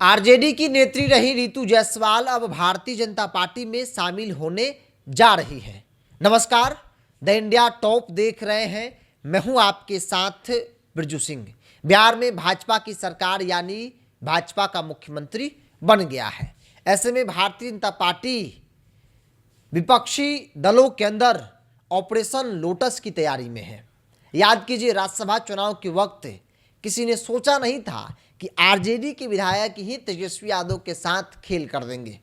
RJD की नेत्री रही रितु जायसवाल अब भारतीय जनता पार्टी में शामिल होने जा रही है। नमस्कार, द इंडिया टॉप देख रहे हैं। मैं हूं आपके साथ बिरजू सिंह। बिहार में भाजपा की सरकार यानी भाजपा का मुख्यमंत्री बन गया है। ऐसे में भारतीय जनता पार्टी विपक्षी दलों के अंदर ऑपरेशन लोटस की तैयारी में है। याद कीजिए, राज्यसभा चुनाव के वक्त किसी ने सोचा नहीं था कि आरजेडी के विधायक ही तेजस्वी यादव के साथ खेल कर देंगे।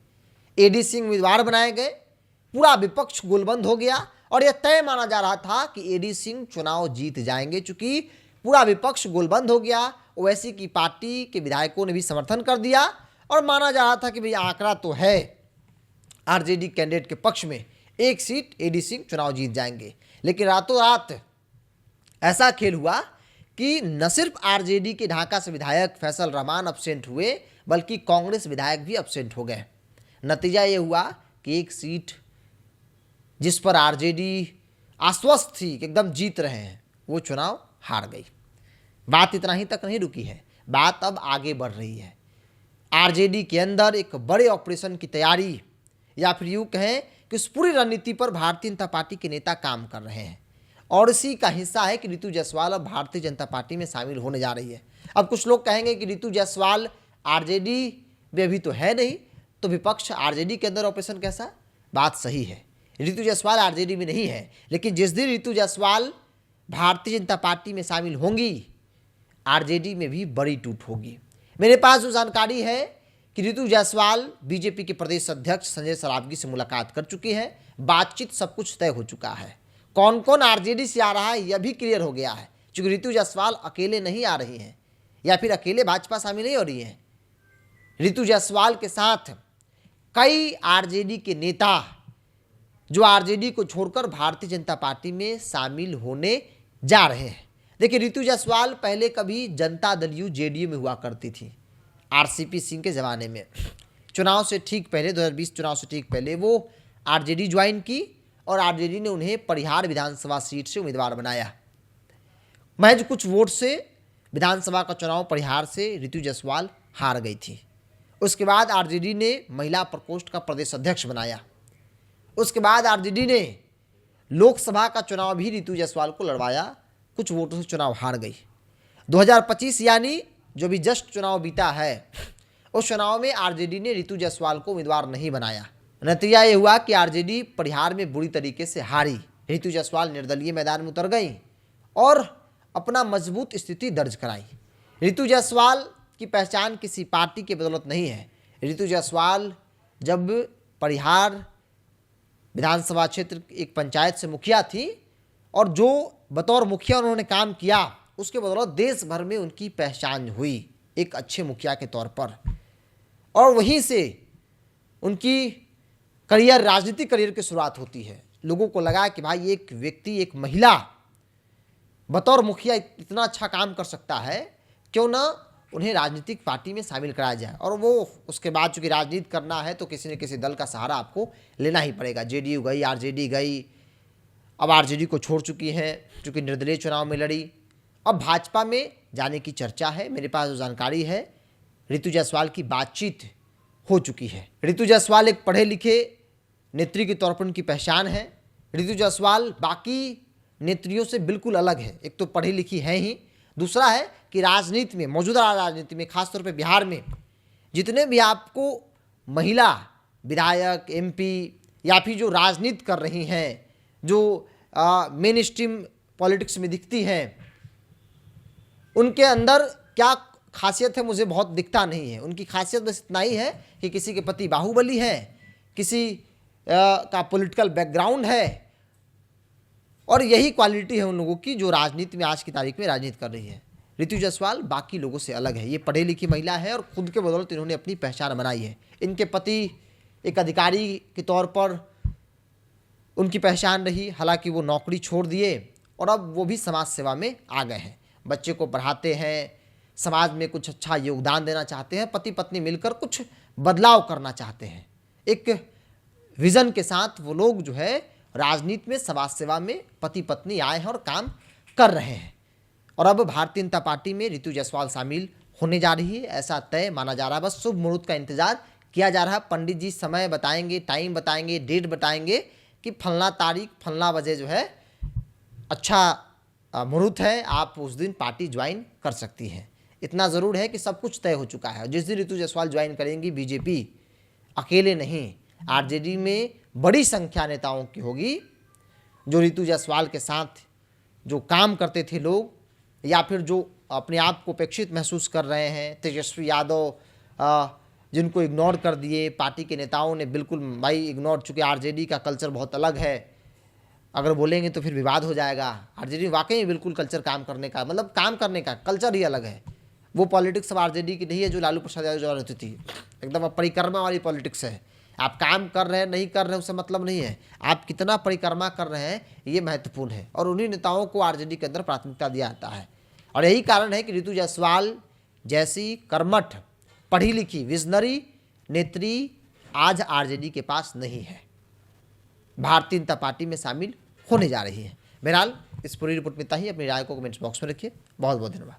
एडी सिंह उम्मीदवार बनाए गए, पूरा विपक्ष गोलबंद हो गया और यह तय माना जा रहा था कि एडी सिंह चुनाव जीत जाएंगे। चूंकि पूरा विपक्ष गोलबंद हो गया, ओवैसी की पार्टी के विधायकों ने भी समर्थन कर दिया और माना जा रहा था कि भाई आंकड़ा तो है आरजेडी कैंडिडेट के पक्ष में, एक सीट एडी सिंह चुनाव जीत जाएंगे। लेकिन रातों रात ऐसा खेल हुआ कि न सिर्फ आरजेडी के ढाका से विधायक फैसल रहमान एब्सेंट हुए, बल्कि कांग्रेस विधायक भी एब्सेंट हो गए। नतीजा ये हुआ कि एक सीट जिस पर आरजेडी आश्वस्त थी कि एकदम जीत रहे हैं, वो चुनाव हार गई। बात इतना ही तक नहीं रुकी है, बात अब आगे बढ़ रही है। आरजेडी के अंदर एक बड़े ऑपरेशन की तैयारी, या फिर यूँ कहें कि उस पूरी रणनीति पर भारतीय जनता पार्टी के नेता काम कर रहे हैं और इसी का हिस्सा है कि रितु जायसवाल अब भारतीय जनता पार्टी में शामिल होने जा रही है। अब कुछ लोग कहेंगे कि रितु जायसवाल आरजेडी में अभी तो है नहीं, तो विपक्ष आरजेडी के अंदर ऑपरेशन कैसा? बात सही है, रितु जायसवाल आरजेडी में नहीं है, लेकिन जिस दिन रितु जायसवाल भारतीय जनता पार्टी में शामिल होंगी, आरजेडी में भी बड़ी टूट होगी। मेरे पास जो जानकारी है कि रितु जायसवाल बीजेपी के प्रदेश अध्यक्ष संजय सरावगी से मुलाकात कर चुकी है, बातचीत सब कुछ तय हो चुका है। कौन कौन आरजेडी से आ रहा है यह भी क्लियर हो गया है, क्योंकि रितु जायसवाल अकेले नहीं आ रही हैं या फिर अकेले भाजपा शामिल नहीं हो रही है। रितु जायसवाल के साथ कई आरजेडी के नेता जो आरजेडी को छोड़कर भारतीय जनता पार्टी में शामिल होने जा रहे हैं। देखिए, रितु जायसवाल पहले कभी जनता दल यू जेडीयू में हुआ करती थी, आरसीपी सिंह के ज़माने में। चुनाव से ठीक पहले, 2020 चुनाव से ठीक पहले वो आरजेडी ज्वाइन की और आरजेडी ने उन्हें परिहार विधानसभा सीट से उम्मीदवार बनाया। महज कुछ वोट से विधानसभा का चुनाव परिहार से रितु जायसवाल हार गई थी। उसके बाद आरजेडी ने महिला प्रकोष्ठ का प्रदेश अध्यक्ष बनाया। उसके बाद आरजेडी ने लोकसभा का चुनाव भी रितु जायसवाल को लड़वाया, कुछ वोटों से चुनाव हार गई। 2025 यानी जो भी जस्ट चुनाव बीता है, उस चुनाव में आरजेडी ने रितु जायसवाल को उम्मीदवार नहीं बनाया। नतीजा ये हुआ कि आरजेडी परिहार में बुरी तरीके से हारी। रितु जायसवाल निर्दलीय मैदान में उतर गई और अपना मजबूत स्थिति दर्ज कराई। रितु जायसवाल की पहचान किसी पार्टी की बदौलत नहीं है। रितु जायसवाल जब परिहार विधानसभा क्षेत्र एक पंचायत से मुखिया थी और जो बतौर मुखिया उन्होंने काम किया, उसके बदौलत देश भर में उनकी पहचान हुई एक अच्छे मुखिया के तौर पर, और वहीं से उनकी करियर, राजनीतिक करियर की शुरुआत होती है। लोगों को लगा कि भाई एक व्यक्ति, एक महिला बतौर मुखिया इतना अच्छा काम कर सकता है, क्यों ना उन्हें राजनीतिक पार्टी में शामिल कराया जाए। और वो उसके बाद चूंकि राजनीति करना है तो किसी न किसी दल का सहारा आपको लेना ही पड़ेगा। जेडीयू गई, आरजेडी गई, अब आरजेडी को छोड़ चुकी हैं चूँकि निर्दलीय चुनाव में लड़ी, अब भाजपा में जाने की चर्चा है। मेरे पास जो जानकारी है, रितु जायसवाल की बातचीत हो चुकी है। रितु जायसवाल एक पढ़े लिखे नेत्री के तौर पर उनकी पहचान है। रितु जायसवाल बाकी नेत्रियों से बिल्कुल अलग है। एक तो पढ़ी लिखी है ही, दूसरा है कि राजनीति में, मौजूदा राजनीति में, खासतौर पे बिहार में जितने भी आपको महिला विधायक, एमपी या फिर जो राजनीति कर रही हैं, जो मेन स्ट्रीम पॉलिटिक्स में दिखती हैं, उनके अंदर क्या खासियत है मुझे बहुत दिखता नहीं है। उनकी खासियत बस इतना ही है कि किसी के पति बाहुबली है, किसी का पॉलिटिकल बैकग्राउंड है, और यही क्वालिटी है उन लोगों की जो राजनीति में आज की तारीख में राजनीति कर रही है। रितु जायसवाल बाकी लोगों से अलग है। ये पढ़ी लिखी महिला है और खुद के बदौलत इन्होंने अपनी पहचान बनाई है। इनके पति एक अधिकारी के तौर पर उनकी पहचान रही, हालांकि वो नौकरी छोड़ दिए और अब वो भी समाज सेवा में आ गए हैं। बच्चे को पढ़ाते हैं, समाज में कुछ अच्छा योगदान देना चाहते हैं, पति पत्नी मिलकर कुछ बदलाव करना चाहते हैं। एक विजन के साथ वो लोग जो है राजनीति में, समाज सेवा में पति पत्नी आए हैं और काम कर रहे हैं। और अब भारतीय जनता पार्टी में रितु जायसवाल शामिल होने जा रही है, ऐसा तय माना जा रहा है। बस शुभ मुहूर्त का इंतजार किया जा रहा है। पंडित जी समय बताएंगे, टाइम बताएंगे, डेट बताएंगे कि फलना तारीख फलना बजे जो है अच्छा मुहूर्त है, आप उस दिन पार्टी ज्वाइन कर सकती हैं। इतना ज़रूर है कि सब कुछ तय हो चुका है। जिस दिन रितु जायसवाल ज्वाइन करेंगी बीजेपी, अकेले नहीं, आरजेडी में बड़ी संख्या नेताओं की होगी। जो रितु जायसवाल के साथ जो काम करते थे लोग, या फिर जो अपने आप को उपेक्षित महसूस कर रहे हैं, तेजस्वी यादव जिनको इग्नोर कर दिए पार्टी के नेताओं ने, बिल्कुल भाई इग्नोर, चूँकि आरजेडी का कल्चर बहुत अलग है, अगर बोलेंगे तो फिर विवाद हो जाएगा। आरजेडी वाकई बिल्कुल कल्चर काम करने का, मतलब काम करने का कल्चर ही अलग है। वो पॉलिटिक्स अब आरजेडी की नहीं है जो लालू प्रसाद यादव जो रहती थी, एकदम अब परिक्रमा वाली पॉलिटिक्स है। आप काम कर रहे हैं नहीं कर रहे हैं उससे मतलब नहीं है, आप कितना परिक्रमा कर रहे हैं ये महत्वपूर्ण है। और उन्हीं नेताओं को आरजेडी के अंदर प्राथमिकता दिया जाता है। और यही कारण है कि रितु जायसवाल जैसी कर्मठ, पढ़ी लिखी, विजनरी नेत्री आज आरजेडी के पास नहीं है, भारतीय जनता पार्टी में शामिल होने जा रही है। बहरहाल इस पूरी रिपोर्ट में इतना ही। अपनी राय को कमेंट्स बॉक्स में रखिए। बहुत बहुत धन्यवाद।